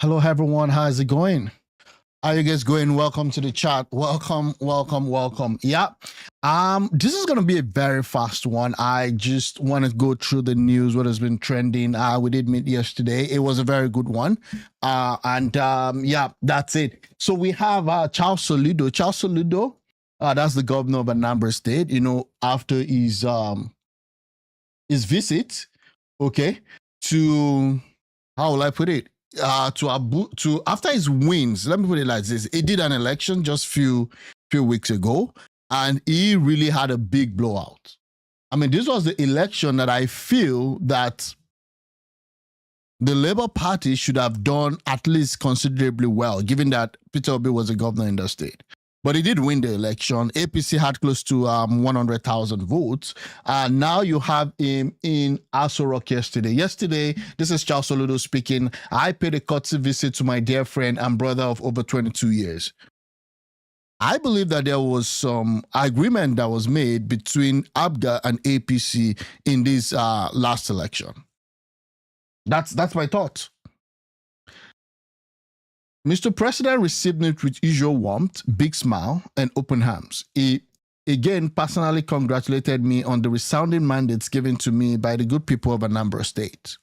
Hello, everyone. How's it going? How you guys going? Welcome to the chat. Welcome. Yeah. This is gonna be a very fast one. I just want to go through the news, what has been trending. We did meet yesterday. It was a very good one. Yeah, that's it. So we have Charles Soludo. Charles Soludo, that's the governor of Anambra State. You know, after his visit, okay, to how will I put it? To after his wins, let me put it like this: he did an election just few weeks ago, and he really had a big blowout. I mean, this was the election that I feel that the Labour Party should have done at least considerably well, given that Peter Obi was the governor in the state. But he did win the election. APC had close to 100,000 votes. And now you have him in Aso Rock yesterday. Yesterday, this is Charles Soludo speaking. I paid a courtesy visit to my dear friend and brother of over 22 years. I believe that there was some agreement that was made between ABGA and APC in this last election. That's my thought. Mr. President received it with usual warmth, big smile, and open arms. He again personally congratulated me on the resounding mandates given to me by the good people of Anambra State.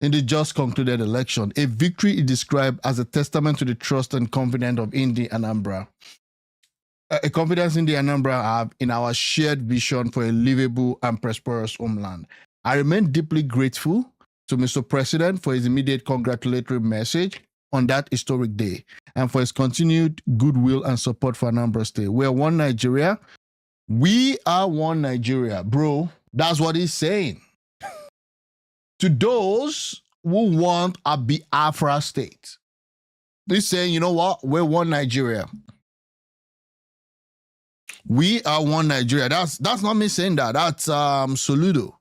In the just concluded election, a victory he described as a testament to the trust and confidence of Indi Anambra. A confidence in the Anambra have in our shared vision for a livable and prosperous homeland. I remain deeply grateful to Mr. President for his immediate congratulatory message on that historic day and for his continued goodwill and support for Anambra State. We are one Nigeria. We are one Nigeria, bro. That's what he's saying. To those who want a Biafra state, he's saying, you know what? We're one Nigeria. We are one Nigeria. That's not me saying that. That's Soludo.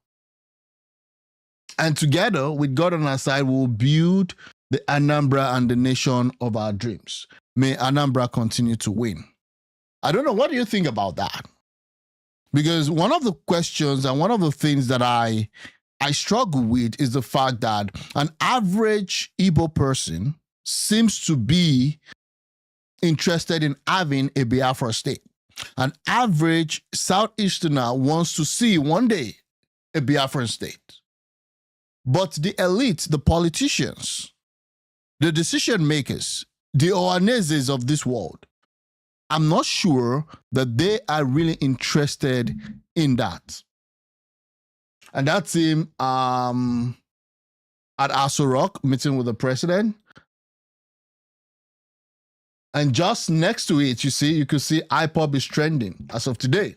And together, with God on our side, we'll build the Anambra and the nation of our dreams. May Anambra continue to win. I don't know. What do you think about that? Because one of the questions and one of the things that I struggle with is the fact that an average Igbo person seems to be interested in having a Biafra state. An average Southeasterner wants to see one day a Biafran state. But the elite, the politicians, the decision makers, the Ohanezes of this world, I'm not sure that they are really interested in that. And that's him at Aso Rock meeting with the president. And just next to it, you could see IPOB is trending as of today.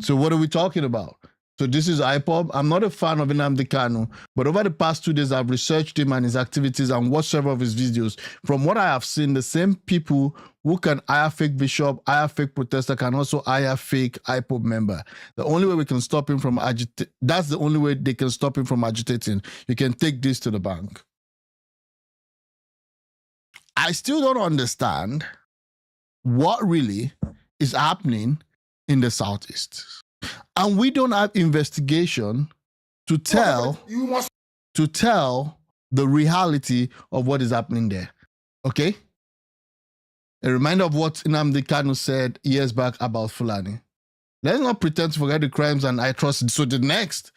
So what are we talking about? So this is IPOB. I'm not a fan of Nnamdi Kanu, but over the past 2 days, I've researched him and his activities and watched several of his videos. From what I have seen, the same people who can hire fake bishop, hire fake protester, can also hire fake IPOB member. The only way we can stop him from that's the only way they can stop him from agitating. You can take this to the bank. I still don't understand what really is happening in the Southeast. And we don't have investigation to tell the reality of what is happening there. Okay? A reminder of what Nnamdi Kanu said years back about Fulani. Let's not pretend to forget the crimes and atrocities. So the next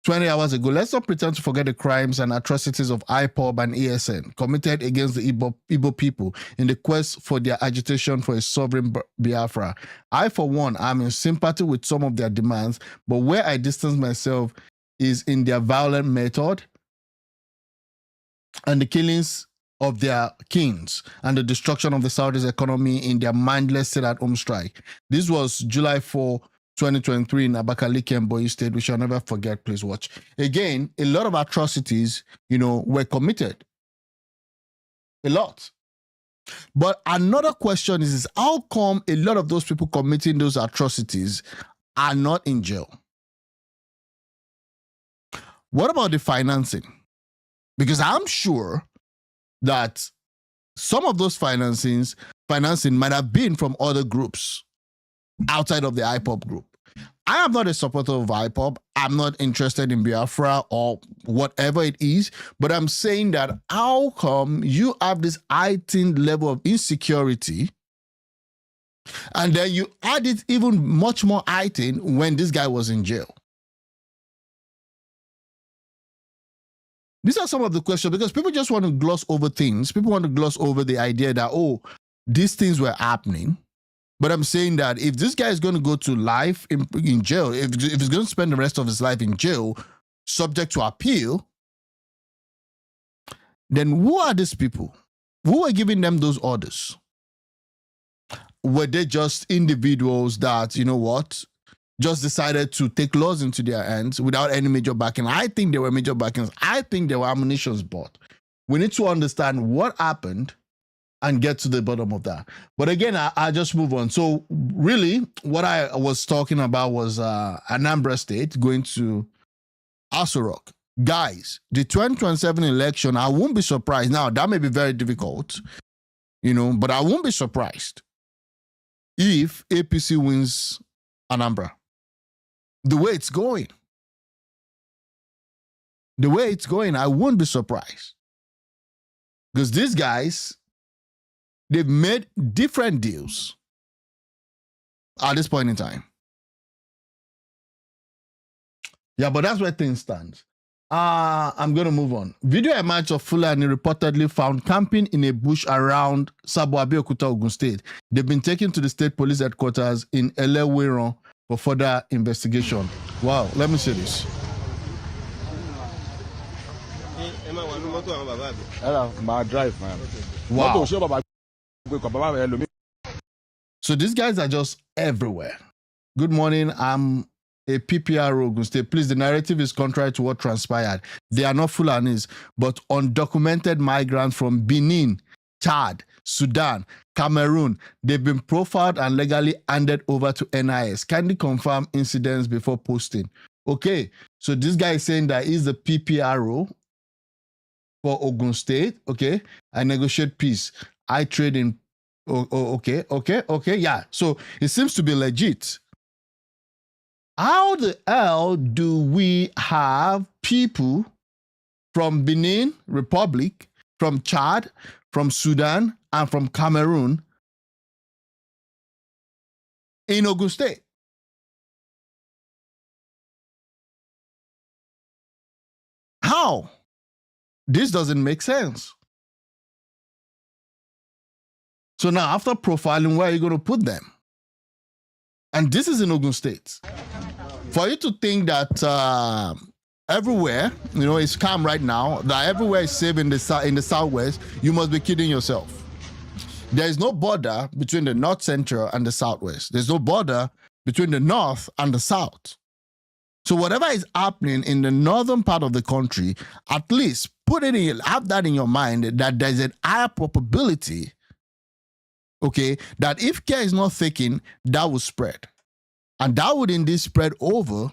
20 hours ago, let's not pretend to forget the crimes and atrocities of IPOB and ESN committed against the Igbo people in the quest for their agitation for a sovereign Biafra. I, for one, am in sympathy with some of their demands, but where I distance myself is in their violent method and the killings of their kings and the destruction of the Southeast economy in their mindless sit-at-home strike. This was July 4, 2023 in Abakaliki and Boyi State. We shall never forget. Please watch. Again, a lot of atrocities, were committed. A lot. But another question is how come a lot of those people committing those atrocities are not in jail? What about the financing? Because I'm sure that some of those financing might have been from other groups outside of the IPOB group. I am not a supporter of IPOB. I'm not interested in Biafra or whatever it is. But I'm saying that how come you have this heightened level of insecurity, and then you add it even much more heightened when this guy was in jail? These are some of the questions, because people just want to gloss over things. People want to gloss over the idea that, oh, these things were happening. But I'm saying that if this guy is going to go to life in jail, if he's going to spend the rest of his life in jail, subject to appeal, then who are these people? Who are giving them those orders? Were they just individuals that, you know what, just decided to take laws into their hands without any major backing? I think there were major backings. I think there were ammunitions bought. We need to understand what happened and get to the bottom of that. But again, I just move on. So really, what I was talking about was Anambra State going to Aso Rock. Guys, the 2027 election, I won't be surprised. Now, that may be very difficult, but I won't be surprised if APC wins Anambra. The way it's going, I won't be surprised. Because these guys, they've made different deals at this point in time. Yeah, but that's where things stand. I'm going to move on. Video emerged of Fulani reportedly found camping in a bush around Sabo Abeokuta, Ogun State. They've been taken to the state police headquarters in Eleweron for further investigation. Wow, let me see this. My drive, man. Wow. So these guys are just everywhere. Good morning. I'm a PPR Ogun State. Please, the narrative is contrary to what transpired. They are not Fulanis, but undocumented migrants from Benin, Chad, Sudan, Cameroon. They've been profiled and legally handed over to NIS. Kindly confirm incidents before posting. Okay, so this guy is saying that he's the PPRO for Ogun State. Okay, I negotiate peace. I trade in. Okay, yeah. So it seems to be legit. How the hell do we have people from Benin Republic, from Chad, from Sudan, and from Cameroon in Ogun State? How? This doesn't make sense. So now, after profiling, where are you going to put them? And this is in Ogun State. For you to think that everywhere, it's calm right now, that everywhere is safe in the Southwest, you must be kidding yourself. There is no border between the North Central and the Southwest. There's no border between the North and the South. So whatever is happening in the northern part of the country, at least have that in your mind, that there's a higher probability, okay, that if care is not taken, that will spread. And that would indeed spread over,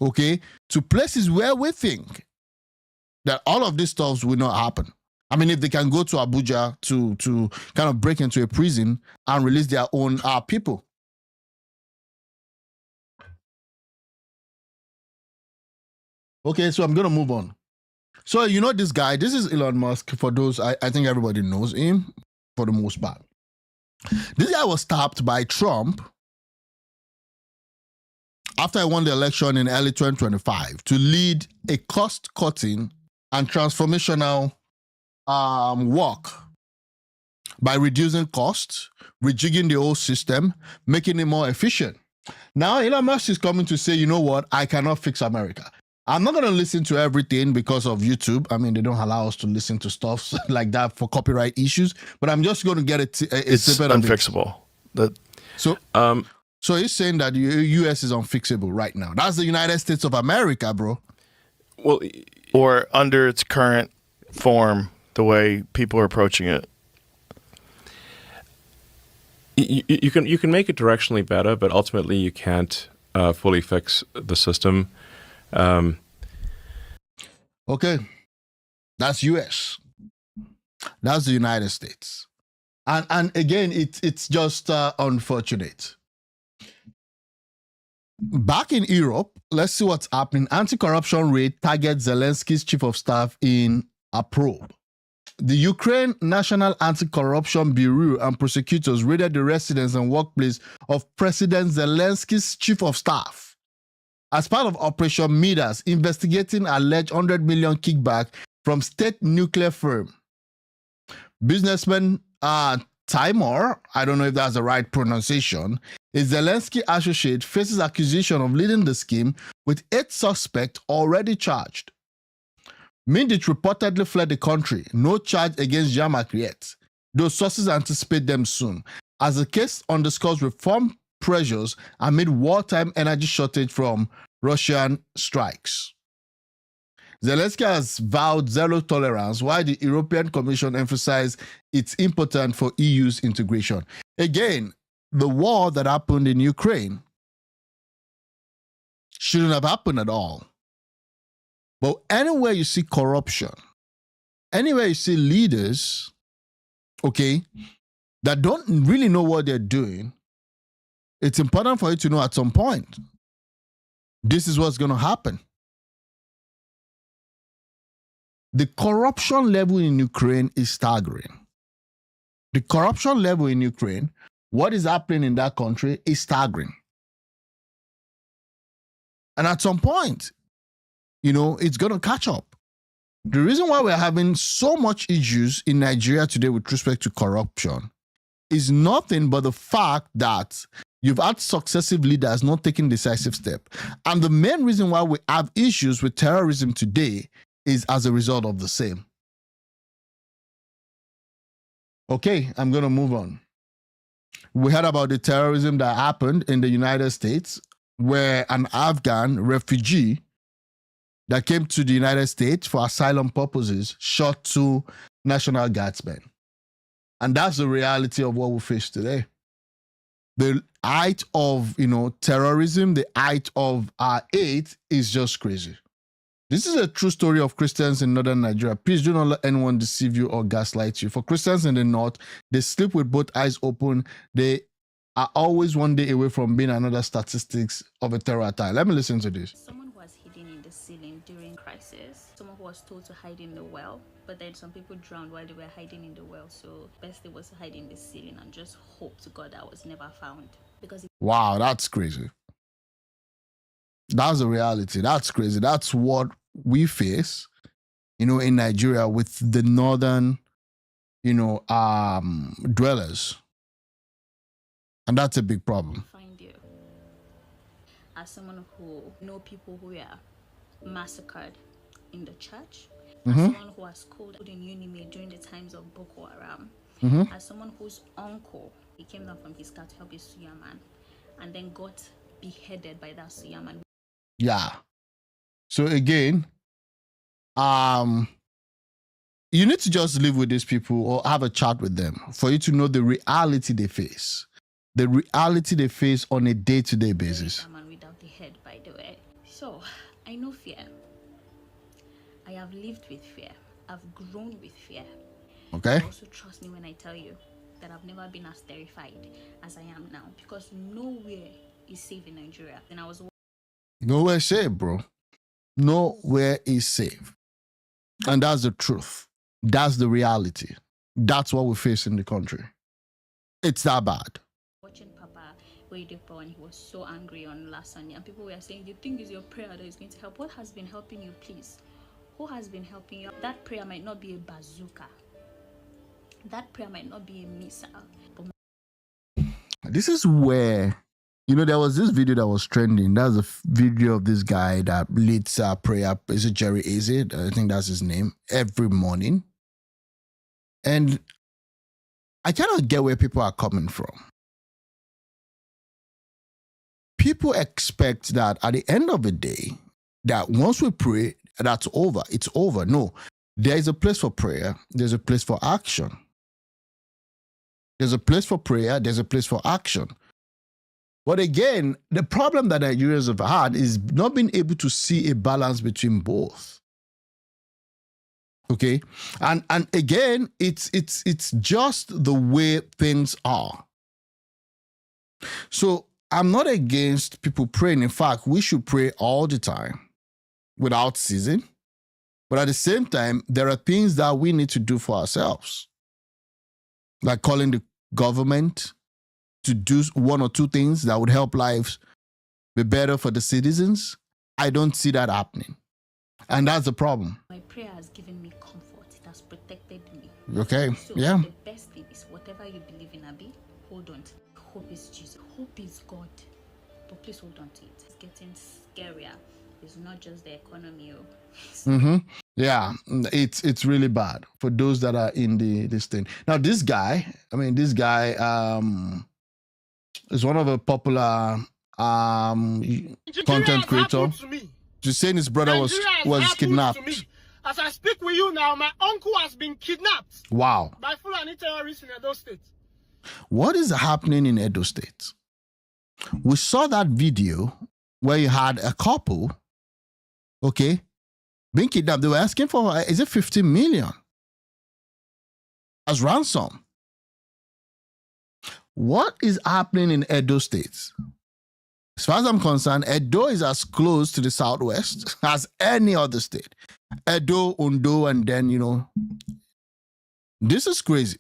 okay, to places where we think that all of these stuff will not happen. I mean, if they can go to Abuja to kind of break into a prison and release their own people. Okay, so I'm going to move on. So, this guy, this is Elon Musk. For those, I think everybody knows him for the most part. This guy was tapped by Trump after he won the election in early 2025 to lead a cost-cutting and transformational work by reducing costs, rejigging the whole system, making it more efficient. Now, Elon Musk is coming to say, you know what, I cannot fix America. I'm not going to listen to everything because of YouTube. I mean, they don't allow us to listen to stuff like that for copyright issues, but I'm just going to get it's unfixable. So he's saying that the U.S. is unfixable right now. That's the United States of America, bro. Well, or under its current form, the way people are approaching it. You can make it directionally better, but ultimately you can't fully fix the system. Okay, that's U.S. That's the United States, and again, it's just unfortunate. Back in Europe, let's see what's happening. Anti-corruption raid targets Zelensky's chief of staff in a probe. The Ukraine National Anti-Corruption Bureau and prosecutors raided the residence and workplace of President Zelensky's chief of staff as part of Operation Midas, investigating alleged 100 million kickback from state nuclear firm. Businessman Timur, I don't know if that's the right pronunciation, a Zelensky associate, faces accusation of leading the scheme with 8 suspects already charged. Mindich reportedly fled the country. No charge against Yermak yet, though sources anticipate them soon, as the case underscores reform pressures amid wartime energy shortage from Russian strikes. Zelensky has vowed zero tolerance, while the European Commission emphasized it's important for EU's integration. Again, the war that happened in Ukraine shouldn't have happened at all. But anywhere you see corruption, anywhere you see leaders, okay, that don't really know what they're doing, it's important for you to know at some point, this is what's going to happen. The corruption level in Ukraine is staggering. The corruption level in Ukraine, what is happening in that country is staggering. And at some point, it's going to catch up. The reason why we're having so much issues in Nigeria today with respect to corruption is nothing but the fact that you've had successive leaders not taking decisive steps. And the main reason why we have issues with terrorism today is as a result of the same. Okay, I'm going to move on. We heard about the terrorism that happened in the United States, where an Afghan refugee that came to the United States for asylum purposes shot 2 National Guardsmen. And that's the reality of what we face today. The height of, terrorism, the height of our hate is just crazy. This is a true story of Christians in northern Nigeria. Please do not let anyone deceive you or gaslight you. For Christians in the north, they sleep with both eyes open. They are always one day away from being another statistics of a terror attack. Let me listen to this. Someone who was hidden in the ceiling during crisis. Someone who was told to hide in the well, but then some people drowned while they were hiding in the well. So best thing was to hide in the ceiling and just hope to God that was never found. Wow, that's crazy. That's the reality. That's crazy. That's what we face, in Nigeria with the northern, dwellers. And that's a big problem. Find you as someone who know people who are massacred in the church, as someone who was called in Unime during the times of Boko Haram, as someone whose uncle, he came down from his car to help his Suyaman and then got beheaded by that Suyaman. Yeah. So again, you need to just live with these people or have a chat with them for you to know the reality they face. The reality they face on a day-to-day basis. Without the head, by the way. So, I know fear. I have lived with fear. I've grown with fear. Okay. Also trust me when I tell you that I've never been as terrified as I am now, because nowhere is safe in Nigeria. And I was nowhere is safe, bro. Nowhere is safe. And that's the truth. That's the reality. That's what we face in the country. It's that bad. Watching Papa Oyedepo when he was so angry on last Sunday, and people were saying, you think it's your prayer that is going to help? What has been helping you, please? Who has been helping you? That prayer might not be a bazooka. That prayer might not be a missile. But this is where, there was this video that was trending. That's a video of this guy that leads prayer. Is it Jerry Azid? I think that's his name. Every morning. And I cannot get where people are coming from. People expect that at the end of the day, that once we pray, that's over. It's over. No, there is a place for prayer. There's a place for action. There's a place for prayer. There's a place for action. But again, the problem that Nigerians have had is not being able to see a balance between both. Okay, and again, it's just the way things are. So I'm not against people praying. In fact, we should pray all the time without ceasing. But at the same time, there are things that we need to do for ourselves, like calling the government to do one or two things that would help lives be better for the citizens. I don't see that happening. And that's the problem. My prayer has given me comfort. It has protected me. Okay, So yeah. the best thing is whatever you believe in, Abi, hold on to it. Hope is Jesus. Hope is God. But please hold on to it. It's getting scarier. It's not just the economy. Yeah, it's really bad for those that are in this thing. Now, this guy is one of a popular content creator. Just saying his brother was kidnapped. As I speak with you now, my uncle has been kidnapped. Wow. By Fulani terrorists in Edo State. What is happening in Edo State? We saw that video where you had a couple, okay, being kidnapped. They were asking for, is it 15 million as ransom? What is happening in Edo State? As far as I'm concerned, Edo is as close to the southwest as any other state. Edo, Ondo, and then, this is crazy.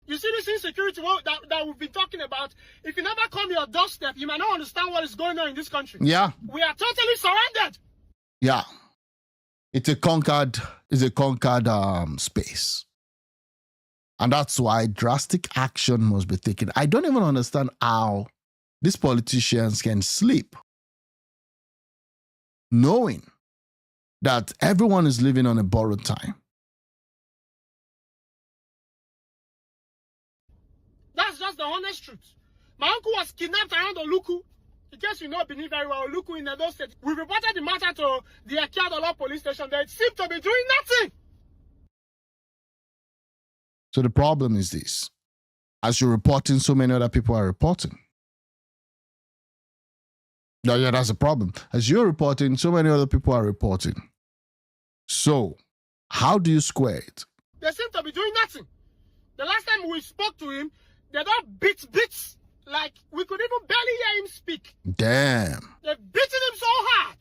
You see this insecurity that we've been talking about? If you never come your doorstep, you might not understand what is going on in this country. Yeah. We are totally surrounded. Yeah. It's a conquered space. And that's why drastic action must be taken. I don't even understand how these politicians can sleep knowing that everyone is living on a borrowed time. That's just the honest truth. My uncle was kidnapped around Oluku. In case you know Benin very well, Oluku in Edo State. We reported the matter to the Akiadolo police station. They seem to be doing nothing. So the problem is this. As you're reporting, so many other people are reporting. Yeah, that's the problem. As you're reporting, so many other people are reporting. So, how do you square it? They seem to be doing nothing. The last time we spoke to him, they don't beat bits. Like, we could even barely hear him speak. Damn. They're beating him so hard.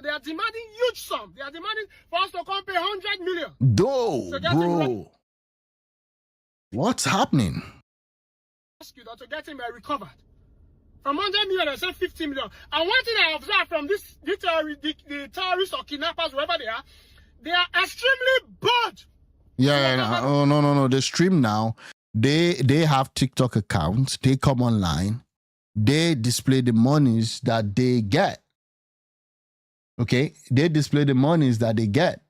They are demanding huge sum. They are demanding for us to come pay 100 million. Bro. What's happening? To get him recovered. From 100 million, they said 50 million. And one thing I observed from the terrorists or kidnappers, wherever they are extremely bored. Yeah. Oh, no. They stream now. They have TikTok accounts. They come online. They display the monies that they get. Okay? They display the monies that they get.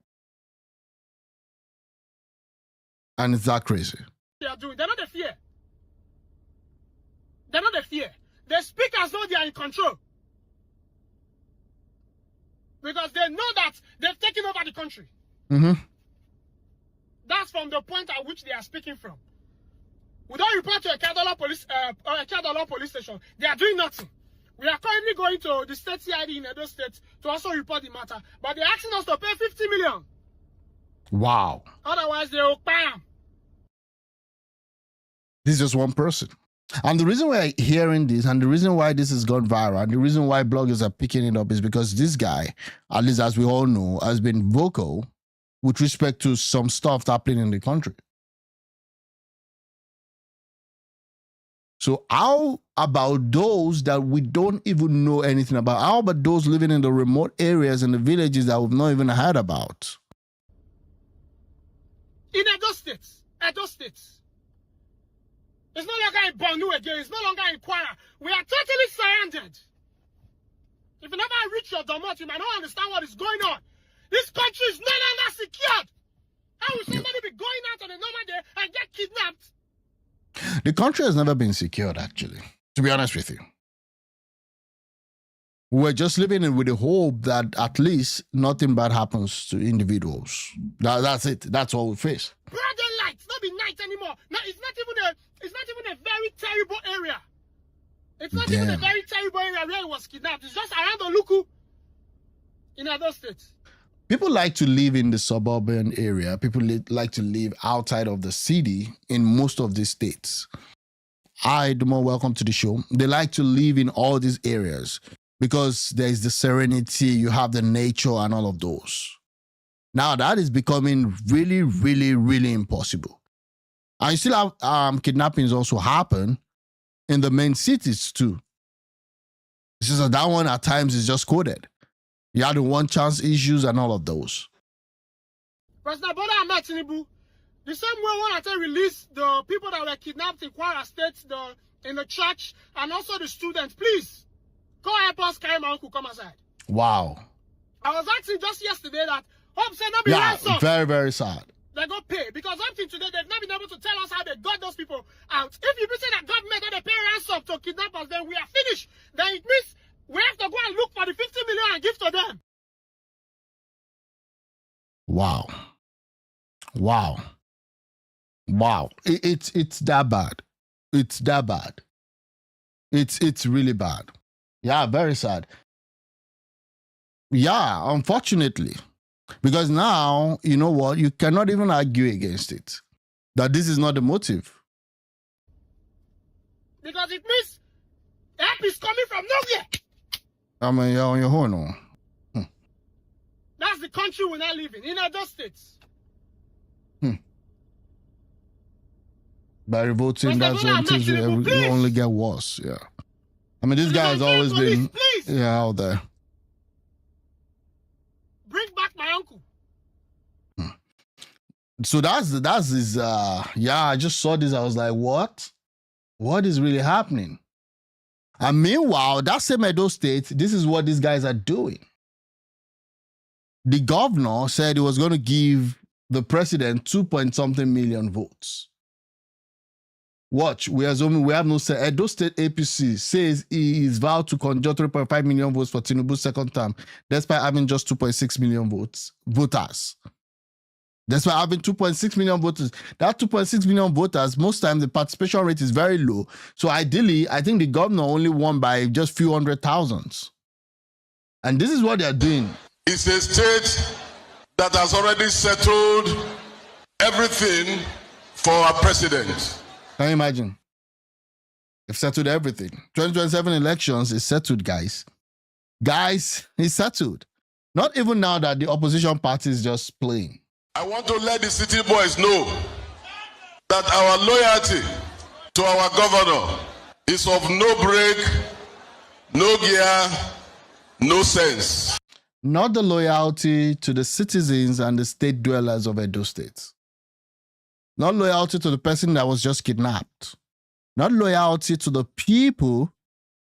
And it's that crazy. They are doing. They're not the fear. They're not the fear. They speak as though they are in control. Because they know that they've taken over the country. That's from the point at which they are speaking from. We don't report to a Kadala police station. They are doing nothing. We are currently going to the state CID in Edo State to also report the matter. But they're asking us to pay 50 million. Wow. Otherwise, they will bam. This is just one person. And the reason why I'm hearing this, and the reason why this has gone viral, and the reason why bloggers are picking it up is because this guy, at least as we all know, has been vocal with respect to some stuff happening in the country. So how about those that we don't even know anything about? How about those living in the remote areas and the villages that we've not even heard about? In Edo State. It's no longer in Bornu again. It's no longer in Kwara. We are totally surrounded. If you never reach your domot, you might not understand what is going on. This country is no longer secured. How will somebody be going out on a normal day and get kidnapped? The country has never been secured, actually, to be honest with you. We're just living in with the hope that at least nothing bad happens to individuals. That's it. That's all we face. Broad daylight. It's not be night anymore. No, it's not even a very terrible area. It's not even a very terrible area where it was kidnapped. It's just around Oluku in Edo State. People like to live in the suburban area. People like to live outside of the city in most of these states. Hi, Dumo, welcome to the show. They like to live in all these areas because there's the serenity, you have the nature and all of those. Now that is becoming really, really, really impossible. And you still have kidnappings also happen in the main cities too. It's just that one at times is just coded. You had the one chance issues and all of those. President Bola Ahmed Tinubu, the same way when I say release the people that were kidnapped in Kwara State, in the church, and also the students, please, go help us carry my uncle come aside. Wow. I was asking just yesterday that Hope said not be Yeah, ransom. very, very sad. They got paid because up till today they've not been able to tell us how they got those people out. If you be saying that government that they pay ransom to kidnappers, then we are finished. Then it means we have to go and look for the 50 million and give to them. Wow. Wow. Wow. It's that bad. It's that bad. It's really bad. Yeah, very sad. Yeah, unfortunately. Because now, you know what? You cannot even argue against it. That this is not the motive. Because it means help is coming from nowhere. I mean, you're on your own. No? That's the country we now live in Edo State. By revolting, that's when things will only get worse. Yeah. I mean, this guy has always been out there. Bring back my uncle. So that's his I just saw this. I was like, what? What is really happening? And meanwhile, that same Edo State, this is what these guys are doing. The governor said he was going to give the president 2-point-something million votes. Watch, we assuming we have no say. Edo State APC says he is vowed to conjure 3.5 million votes for Tinubu's second term, despite having just 2.6 million voters. Despite having 2.6 million voters. That 2.6 million voters, most times the participation rate is very low. So ideally, I think the governor only won by just few hundred thousands. And this is what they're doing. It's a state that has already settled everything for our president. Can you imagine? They've settled everything. 2027 elections is settled, guys. Guys, it's settled. Not even now that the opposition party is just playing. I want to let the city boys know that our loyalty to our governor is of no break, no gear, no sense. Not the loyalty to the citizens and the state dwellers of Edo State. Not loyalty to the person that was just kidnapped. Not loyalty to the people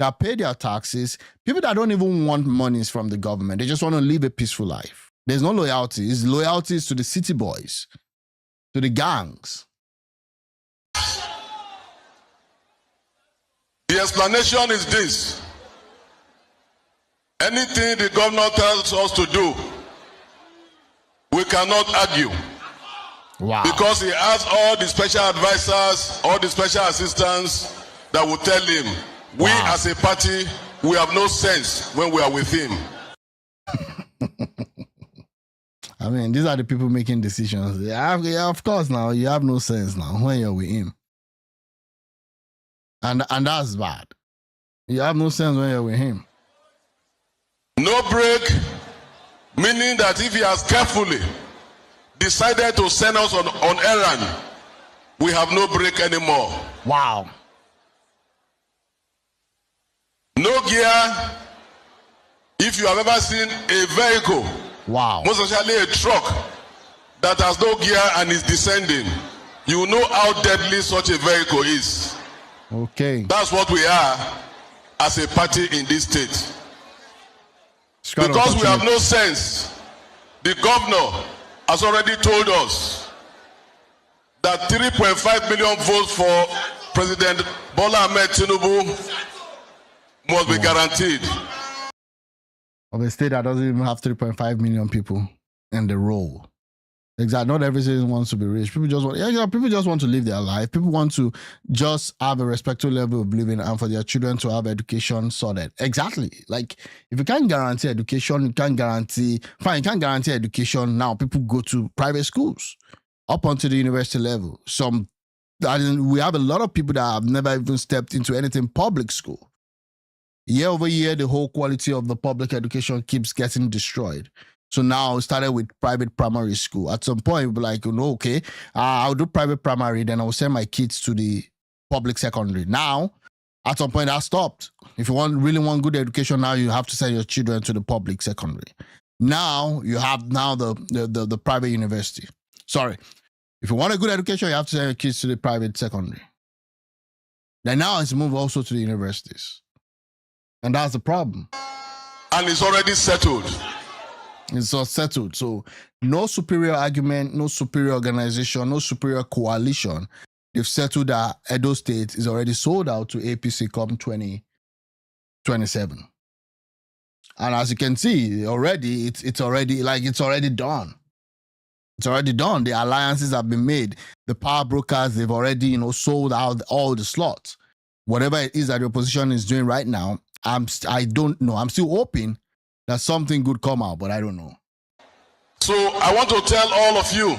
that pay their taxes. People that don't even want monies from the government. They just want to live a peaceful life. There's no loyalty. It's loyalties to the city boys, to the gangs. The explanation is this. Anything the governor tells us to do, we cannot argue. Wow. Because he has all the special advisors, all the special assistants that will tell him, we as a party, we have no sense when we are with him. I mean, these are the people making decisions. Yeah, of course now, you have no sense now when you're with him. And that's bad. You have no sense when you're with him. No break, meaning that if he has carefully decided to send us on errand, we have no break anymore. Wow. No gear. If you have ever seen a vehicle, wow, most especially a truck that has no gear and is descending, you know how deadly such a vehicle is. Okay. That's what we are as a party in this state. Because we have no sense, the governor has already told us that 3.5 million votes for President Bola Ahmed Tinubu must be guaranteed. Of a state that doesn't even have 3.5 million people in the role. Exactly. Not every citizen wants to be rich. People just want to live their life. People want to just have a respectable level of living and for their children to have education sorted. Exactly. Like, if you can't guarantee education, you can't guarantee education now. People go to private schools up onto the university level. Some we have a lot of people that have never even stepped into anything public school. Year over year, the whole quality of the public education keeps getting destroyed. So now it started with private primary school. At some point, we'll be like, okay, I'll do private primary, then I'll send my kids to the public secondary. Now, at some point, that stopped. If you really want good education, now you have to send your children to the public secondary. Now you have the private university. Sorry. If you want a good education, you have to send your kids to the private secondary. Then now it's moved also to the universities. And that's the problem. And it's already settled. It's all settled. So no superior argument, no superior organization, no superior coalition. They've settled that Edo State is already sold out to APC come 2027. And as you can see, already it's already done. It's already done. The alliances have been made. The power brokers, they've already, sold out all the slots. Whatever it is that the opposition is doing right now, I don't know. I'm still hoping that something good come out, but I don't know. So I want to tell all of you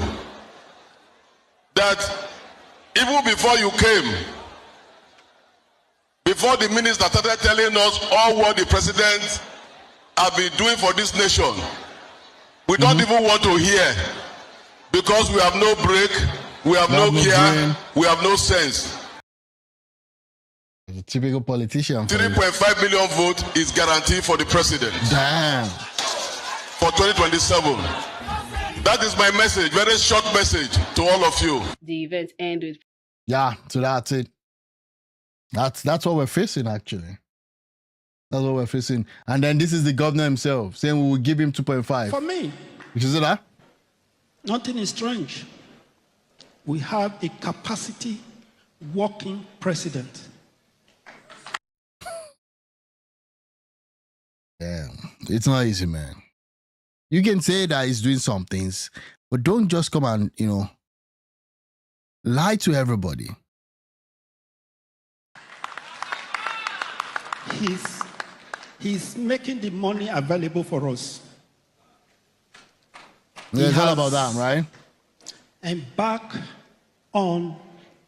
that even before you came, before the minister started telling us all what the president have been doing for this nation, we don't even want to hear, because we have no break, we have no care, we have no sense. The typical politician. 3.5 million vote is guaranteed for the president. Damn. For 2027. That is my message, very short message to all of you. The event ended with. Yeah, so that's it. That's what we're facing, actually. That's what we're facing. And then this is the governor himself saying we will give him 2.5. For me, you see that? nothing is strange. We have a capacity working president. Yeah, it's not easy, man. You can say that he's doing some things, but don't just come and, lie to everybody. He's making the money available for us. Yeah, it's all about that, right? Embark on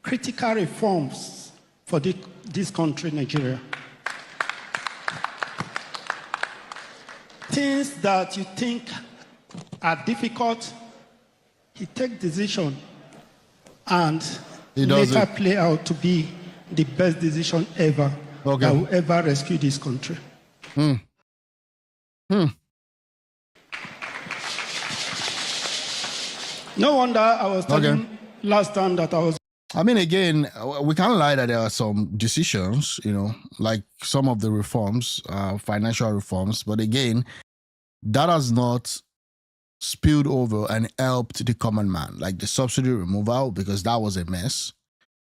critical reforms for this country, Nigeria. Things that you think are difficult, he takes decision and later play out to be the best decision ever that will ever rescue this country. No wonder I was telling last time that I was. I mean, again, we can't lie that there are some decisions, like some of the reforms, financial reforms. But again, that has not spilled over and helped the common man, like the subsidy removal, because that was a mess.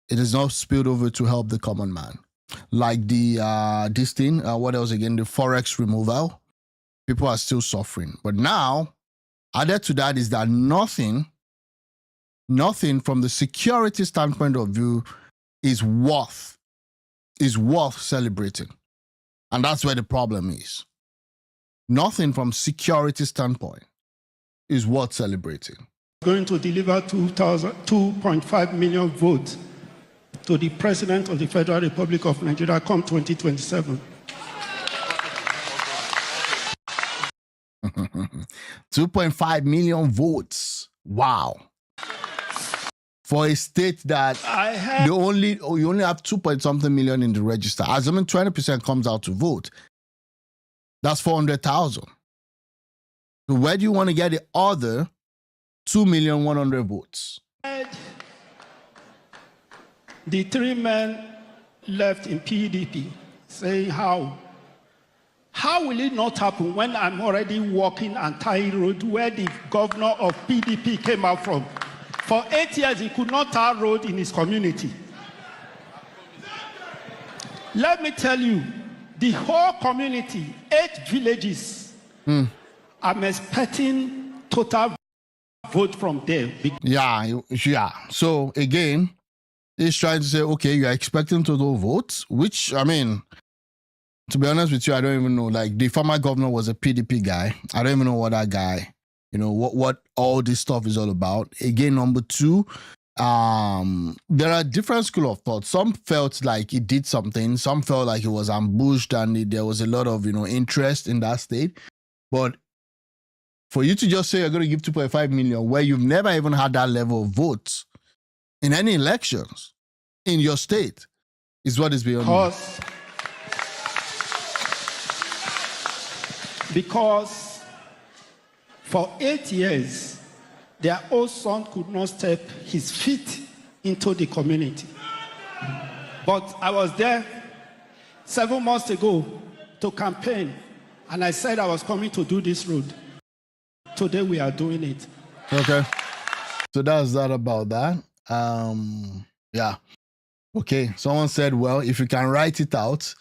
It is not spilled over to help the common man. Like the, what else again? The forex removal. People are still suffering. But now, added to that is that nothing from the security standpoint of view is worth celebrating. And that's where the problem is. Nothing from security standpoint is worth celebrating. Going to deliver 2.5 million votes to the President of the Federal Republic of Nigeria come 2027. 2.5 million votes. Wow. For a state that you only have 2-point-something million in the register. Assuming 20% comes out to vote, that's 400,000. So where do you want to get the other 2,100,000 votes? The three men left in PDP saying how will it not happen when I'm already walking and tying road where the governor of PDP came out from? For 8 years, he could not tar road in his community. Let me tell you, the whole community, 8 villages, I'm expecting total vote from there. Yeah. So again, he's trying to say, okay, you're expecting total votes, which, I mean, to be honest with you, I don't even know. Like, the former governor was a PDP guy. I don't even know what that guy, what all this stuff is all about. Again, number two, There are different school of thought. Some felt like he did something. Some felt like he was ambushed and there was a lot of, interest in that state. But for you to just say you're going to give 2.5 million where you've never even had that level of votes in any elections in your state is what is beyond me. Because for 8 years, their old son could not step his feet into the community. But I was there 7 months ago to campaign, and I said I was coming to do this road. Today we are doing it. Okay. So that's that about that. Yeah. Okay. Someone said, well, if you can write it out,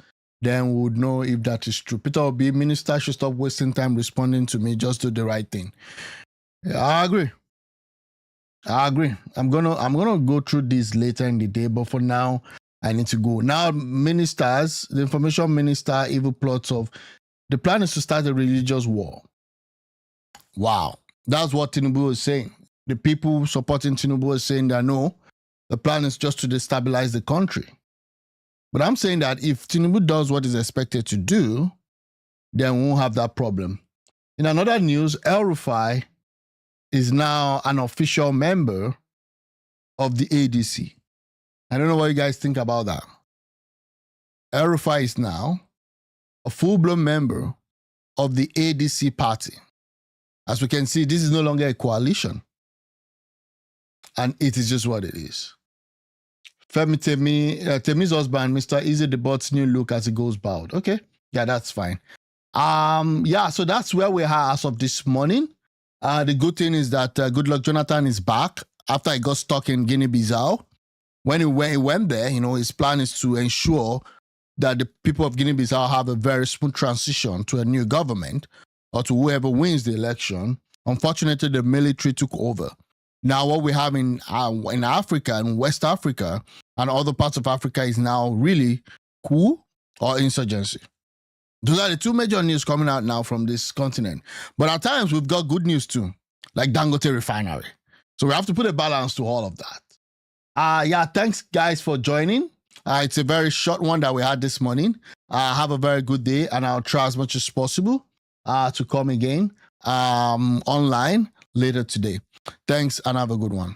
then we would know if that is true. Peter Obi, minister should stop wasting time responding to me. Just do the right thing. Yeah, I agree. I'm gonna go through this later in the day, but for now, I need to go. Now, ministers, the information minister, evil plots of the plan is to start a religious war. Wow. That's what Tinubu is saying. The people supporting Tinubu is saying that no, the plan is just to destabilize the country. But I'm saying that if Tinubu does what is expected to do, then we won't have that problem. In another news, Elrufai is now an official member of the ADC. I don't know what you guys think about that. Elrufai is now a full-blown member of the ADC party. As we can see, this is no longer a coalition. And it is just what it is. Temi's husband, Mr. Easy Debate's new look as he goes bald. Okay, yeah, that's fine. So that's where we are as of this morning. The good thing is that Goodluck Jonathan is back after he got stuck in Guinea-Bissau. When he went there, his plan is to ensure that the people of Guinea-Bissau have a very smooth transition to a new government or to whoever wins the election. Unfortunately, the military took over. Now, what we have in Africa, in West Africa, and other parts of Africa is now really coup or insurgency. Those are the two major news coming out now from this continent. But at times, we've got good news too, like Dangote Refinery. So we have to put a balance to all of that. Thanks, guys, for joining. It's a very short one that we had this morning. Have a very good day, and I'll try as much as possible to come again online later today. Thanks, and have a good one.